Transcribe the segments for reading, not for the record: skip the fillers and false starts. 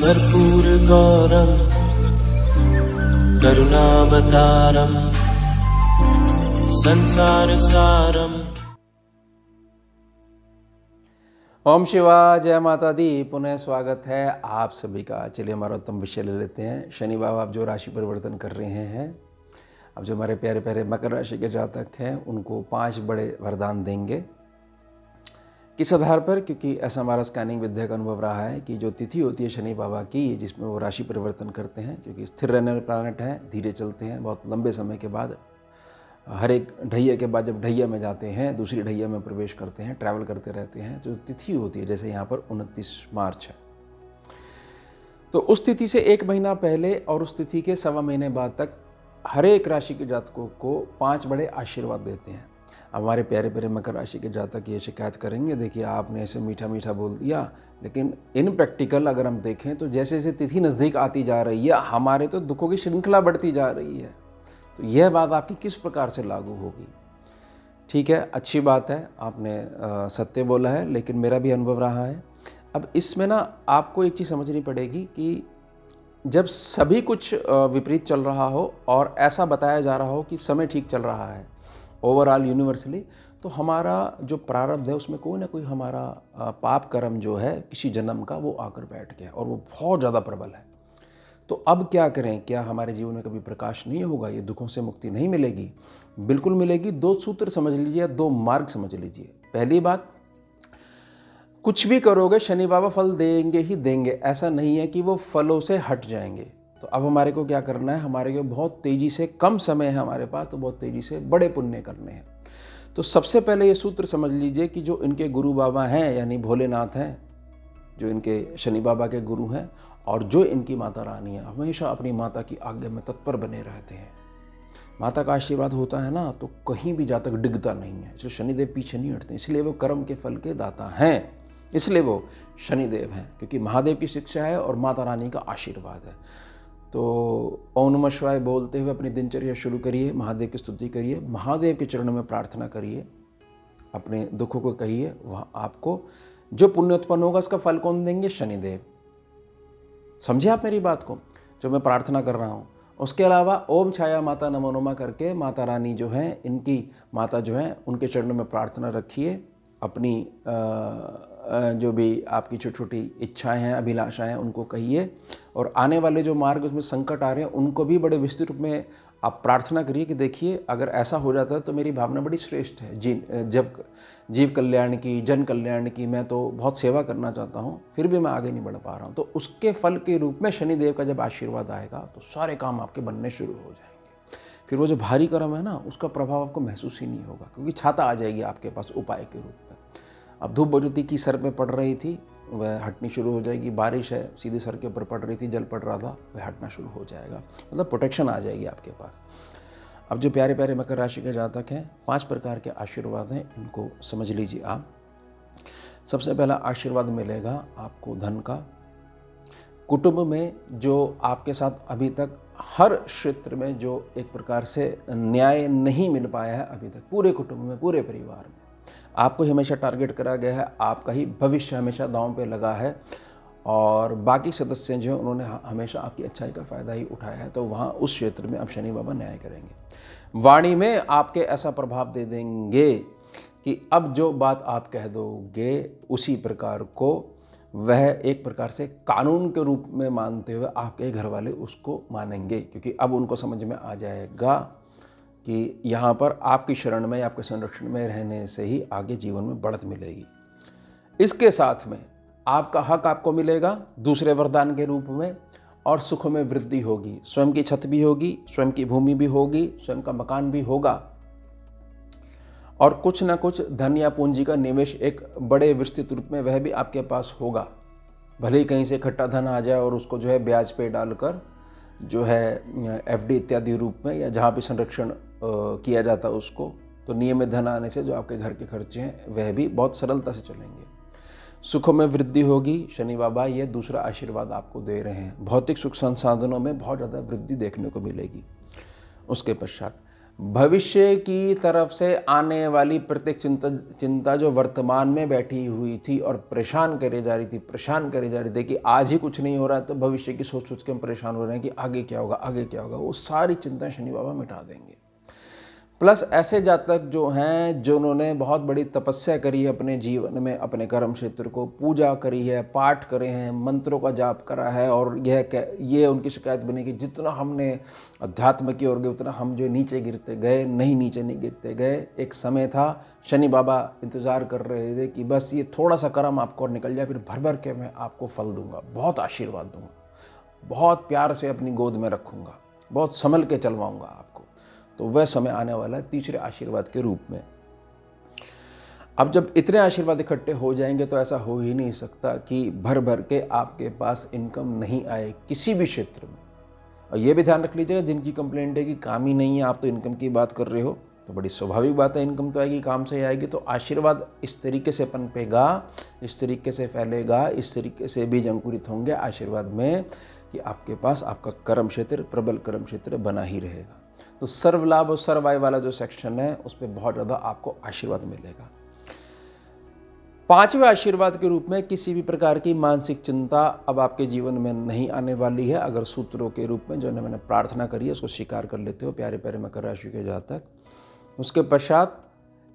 कर्पूरगौरं करुणावतारं संसारसारम्। ओम शिवाय, जय माता दी। पुनः स्वागत है आप सभी का। चलिए हमारा उत्तम विषय ले लेते हैं। शनि बाबा अब जो राशि परिवर्तन कर रहे हैं, अब जो हमारे प्यारे प्यारे मकर राशि के जातक हैं उनको 5 बड़े वरदान देंगे। किस आधार पर? क्योंकि ऐसा हमारा स्कैनिंग विद्या का अनुभव रहा है कि जो तिथि होती है शनि बाबा की, जिसमें वो राशि परिवर्तन करते हैं, क्योंकि स्थिर रहने वाले प्लैनेट हैं, धीरे चलते हैं, बहुत लंबे समय के बाद हर एक ढैया के बाद जब ढैया में जाते हैं दूसरी ढैया में प्रवेश करते हैं, ट्रैवल करते रहते हैं। जो तिथि होती है, जैसे यहाँ पर 29 मार्च है, तो उस तिथि से 1 महीना पहले और उस तिथि के 1.25 महीने बाद तक हर एक राशि के जातकों को 5 बड़े आशीर्वाद देते हैं। अब हमारे प्यारे प्यारे मकर राशि के जातक ये शिकायत करेंगे, देखिए आपने ऐसे मीठा मीठा बोल दिया, लेकिन इन प्रैक्टिकल अगर हम देखें तो जैसे जैसे तिथि नज़दीक आती जा रही है हमारे तो दुखों की श्रृंखला बढ़ती जा रही है। तो यह बात आपकी किस प्रकार से लागू होगी? ठीक है, अच्छी बात है, आपने सत्य बोला है, लेकिन मेरा भी अनुभव रहा है। अब इसमें ना आपको एक चीज़ समझनी पड़ेगी कि जब सभी कुछ विपरीत चल रहा हो और ऐसा बताया जा रहा हो कि समय ठीक चल रहा है ओवरऑल यूनिवर्सली, तो हमारा जो प्रारब्ध है उसमें कोई ना कोई हमारा पाप कर्म जो है किसी जन्म का वो आकर बैठ गया और वो बहुत ज़्यादा प्रबल है। तो अब क्या करें? क्या हमारे जीवन में कभी प्रकाश नहीं होगा? ये दुखों से मुक्ति नहीं मिलेगी? बिल्कुल मिलेगी। 2 सूत्र समझ लीजिए, 2 मार्ग समझ लीजिए। पहली बात, कुछ भी करोगे शनि बाबा फल देंगे ही देंगे। ऐसा नहीं है कि वो फलों से हट जाएंगे। तो अब हमारे को क्या करना है? हमारे को बहुत तेज़ी से, कम समय है हमारे पास, तो बहुत तेज़ी से बड़े पुण्य करने हैं। तो सबसे पहले ये सूत्र समझ लीजिए कि जो इनके गुरु बाबा हैं, यानी भोलेनाथ हैं, जो इनके शनि बाबा के गुरु हैं, और जो इनकी माता रानी है, हमेशा अपनी माता की आज्ञा में तत्पर बने रहते हैं। माता का आशीर्वाद होता है ना, तो कहीं भी जातक डिगता नहीं है। इसलिए शनिदेव पीछे नहीं हटते, इसलिए वो कर्म के फल के दाता हैं, इसलिए वो शनिदेव हैं, क्योंकि महादेव की शिक्षा है और माता रानी का आशीर्वाद है। तो ओम नमः शिवाय बोलते हुए अपनी दिनचर्या शुरू करिए, महादेव की स्तुति करिए, महादेव के चरणों में प्रार्थना करिए, अपने दुखों को कहिए। वह आपको जो पुण्य उत्पन्न होगा उसका फल कौन देंगे? शनिदेव। समझे आप मेरी बात को, जो मैं प्रार्थना कर रहा हूँ। उसके अलावा ओम छाया माता नमो नमः करके माता रानी जो हैं, इनकी माता जो हैं, उनके चरणों में प्रार्थना रखिए। अपनी जो भी आपकी छोटी छोटी इच्छाएं हैं, अभिलाषाएं हैं, उनको कहिए। और आने वाले जो मार्ग उसमें संकट आ रहे हैं उनको भी बड़े विस्तृत रूप में आप प्रार्थना करिए कि देखिए अगर ऐसा हो जाता है तो मेरी भावना बड़ी श्रेष्ठ है, जीव कल्याण की, जन कल्याण की। मैं तो बहुत सेवा करना चाहता हूँ, फिर भी मैं आगे नहीं बढ़ पा रहा हूँ। तो उसके फल के रूप में शनिदेव का जब आशीर्वाद आएगा तो सारे काम आपके बनने शुरू हो जाएंगे। फिर वो जो भारी कर्म है ना, उसका प्रभाव आपको महसूस ही नहीं होगा, क्योंकि छाता आ जाएगी आपके पास उपाय के रूप में। अब धूप बजुती की सर पे पड़ रही थी, वह हटनी शुरू हो जाएगी। बारिश है, सीधे सर के ऊपर पड़ रही थी, जल पड़ रहा था, वह हटना शुरू हो जाएगा। मतलब प्रोटेक्शन आ जाएगी आपके पास। अब जो प्यारे प्यारे मकर राशि के जातक हैं, 5 प्रकार के आशीर्वाद हैं, इनको समझ लीजिए आप। सबसे पहला आशीर्वाद मिलेगा आपको धन का। कुटुंब में जो आपके साथ अभी तक हर क्षेत्र में जो एक प्रकार से न्याय नहीं मिल पाया है अभी तक, पूरे कुटुंब में, पूरे परिवार में आपको हमेशा टारगेट करा गया है, आपका ही भविष्य हमेशा दांव पे लगा है, और बाकी सदस्य जो हैं उन्होंने हमेशा आपकी अच्छाई का फ़ायदा ही उठाया है। तो वहाँ उस क्षेत्र में अब शनि बाबा न्याय करेंगे। वाणी में आपके ऐसा प्रभाव दे देंगे कि अब जो बात आप कह दोगे उसी प्रकार को वह एक प्रकार से कानून के रूप में मानते हुए आपके घर वाले उसको मानेंगे, क्योंकि अब उनको समझ में आ जाएगा कि यहाँ पर आपकी शरण में, आपके संरक्षण में रहने से ही आगे जीवन में बढ़त मिलेगी। इसके साथ में आपका हक आपको मिलेगा दूसरे वरदान के रूप में, और सुखों में वृद्धि होगी। स्वयं की छत भी होगी, स्वयं की भूमि भी होगी, स्वयं का मकान भी होगा, और कुछ ना कुछ धन या पूंजी का निवेश एक बड़े विस्तृत रूप में वह भी आपके पास होगा। भले ही कहीं से इकट्ठा धन आ जाए और उसको जो है ब्याज पे डालकर जो है एफडी इत्यादि रूप में, या जहाँ भी संरक्षण किया जाता है उसको, तो नियमित धन आने से जो आपके घर के खर्चे हैं वह भी बहुत सरलता से चलेंगे। सुखों में वृद्धि होगी। शनि बाबा ये दूसरा आशीर्वाद आपको दे रहे हैं। भौतिक सुख संसाधनों में बहुत ज़्यादा वृद्धि देखने को मिलेगी। उसके पश्चात भविष्य की तरफ से आने वाली प्रत्येक चिंता जो वर्तमान में बैठी हुई थी और परेशान करे जा रही थी कि आज ही कुछ नहीं हो रहा है, तो भविष्य की सोच सोच के हम परेशान हो रहे हैं कि आगे क्या होगा, वो सारी चिंताएं शनि बाबा मिटा देंगे। प्लस ऐसे जातक जो हैं, जिन्होंने बहुत बड़ी तपस्या करी है अपने जीवन में, अपने कर्म क्षेत्र को पूजा करी है, पाठ करे हैं, मंत्रों का जाप करा है, और ये उनकी शिकायत बनी कि जितना हमने अध्यात्म की ओर गए उतना हम जो नीचे गिरते गए, नीचे नहीं गिरते गए। एक समय था शनि बाबा इंतज़ार कर रहे थे कि बस ये थोड़ा सा कर्म आपको और निकल जाए, फिर भर भर के मैं आपको फल दूंगा, बहुत आशीर्वाद दूंगा, बहुत प्यार से अपनी गोद में रखूँगा, बहुत संभल के चलवाऊँगा आपको। तो वह समय आने वाला है तीसरे आशीर्वाद के रूप में। अब जब इतने आशीर्वाद इकट्ठे हो जाएंगे तो ऐसा हो ही नहीं सकता कि भर भर के आपके पास इनकम नहीं आए किसी भी क्षेत्र में। और ये भी ध्यान रख लीजिएगा, जिनकी कंप्लेंट है कि काम ही नहीं है, आप तो इनकम की बात कर रहे हो, तो बड़ी स्वाभाविक बात है, इनकम तो आएगी, काम से आएगी। तो आशीर्वाद इस तरीके से पनपेगा, इस तरीके से फैलेगा, इस तरीके से बीज अंकुरित होंगे आशीर्वाद में कि आपके पास आपका कर्म क्षेत्र, प्रबल कर्म क्षेत्र बना ही रहेगा। तो सर्व लाभ और सर्व आय वाला जो सेक्शन है उस पर बहुत ज़्यादा आपको आशीर्वाद मिलेगा। पांचवें आशीर्वाद के रूप में किसी भी प्रकार की मानसिक चिंता अब आपके जीवन में नहीं आने वाली है, अगर सूत्रों के रूप में जो मैंने प्रार्थना करी है उसको स्वीकार कर लेते हो प्यारे प्यारे मकर राशि के जातक। उसके पश्चात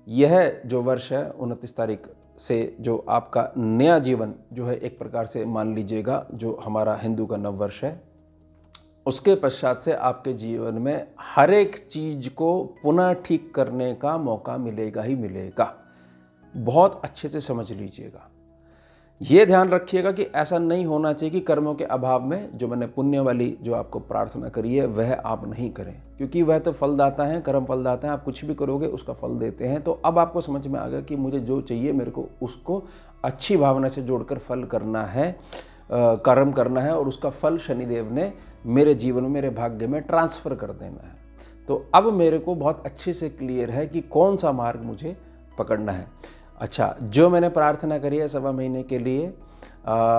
यह जो वर्ष है 29 तारीख से जो आपका नया जीवन जो है, एक प्रकार से मान लीजिएगा जो हमारा हिंदू का नव वर्ष है, उसके पश्चात से आपके जीवन में हर एक चीज को पुनः ठीक करने का मौका मिलेगा ही मिलेगा। बहुत अच्छे से समझ लीजिएगा, ये ध्यान रखिएगा कि ऐसा नहीं होना चाहिए कि कर्मों के अभाव में जो मैंने पुण्य वाली जो आपको प्रार्थना करी है वह आप नहीं करें, क्योंकि वह तो फलदाता है, कर्म फलदाता है, आप कुछ भी करोगे उसका फल देते हैं। तो अब आपको समझ में आ गया कि मुझे जो चाहिए मेरे को उसको अच्छी भावना से जोड़कर फल करना है, कर्म करना है, और उसका फल शनिदेव ने मेरे जीवन में, मेरे भाग्य में ट्रांसफ़र कर देना है। तो अब मेरे को बहुत अच्छे से क्लियर है कि कौन सा मार्ग मुझे पकड़ना है। अच्छा, जो मैंने प्रार्थना करी है 1.25 महीने के लिए,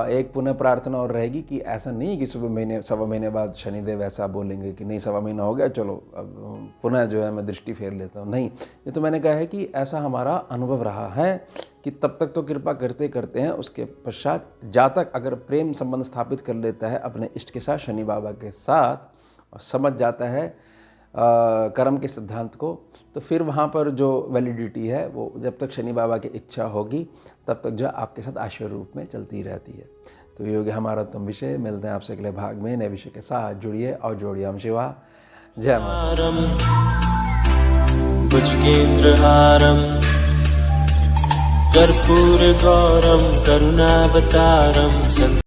एक पुनः प्रार्थना और रहेगी कि ऐसा नहीं कि 1.25 महीने बाद शनिदेव ऐसा बोलेंगे कि नहीं 1.25 महीना हो गया, चलो अब पुनः जो है मैं दृष्टि फेर लेता हूँ। नहीं, ये तो मैंने कहा है कि ऐसा हमारा अनुभव रहा है कि तब तक तो कृपा करते करते हैं, उसके पश्चात जातक अगर प्रेम संबंध स्थापित कर लेता है अपने इष्ट के साथ, शनि बाबा के साथ, और समझ जाता है कर्म के सिद्धांत को, तो फिर वहाँ पर जो वैलिडिटी है वो जब तक शनि बाबा की इच्छा होगी तब तक जो आपके साथ आशीर्वाद रूप में चलती रहती है। तो ये हो गया हमारा उत्तम विषय। मिलते हैं आपसे अगले भाग में नए विषय के साथ। जुड़िए और जोड़िए। ओम शिवा जय माता। भुजगेन्द्रहारं कर्पूरगौरं करुणावतारं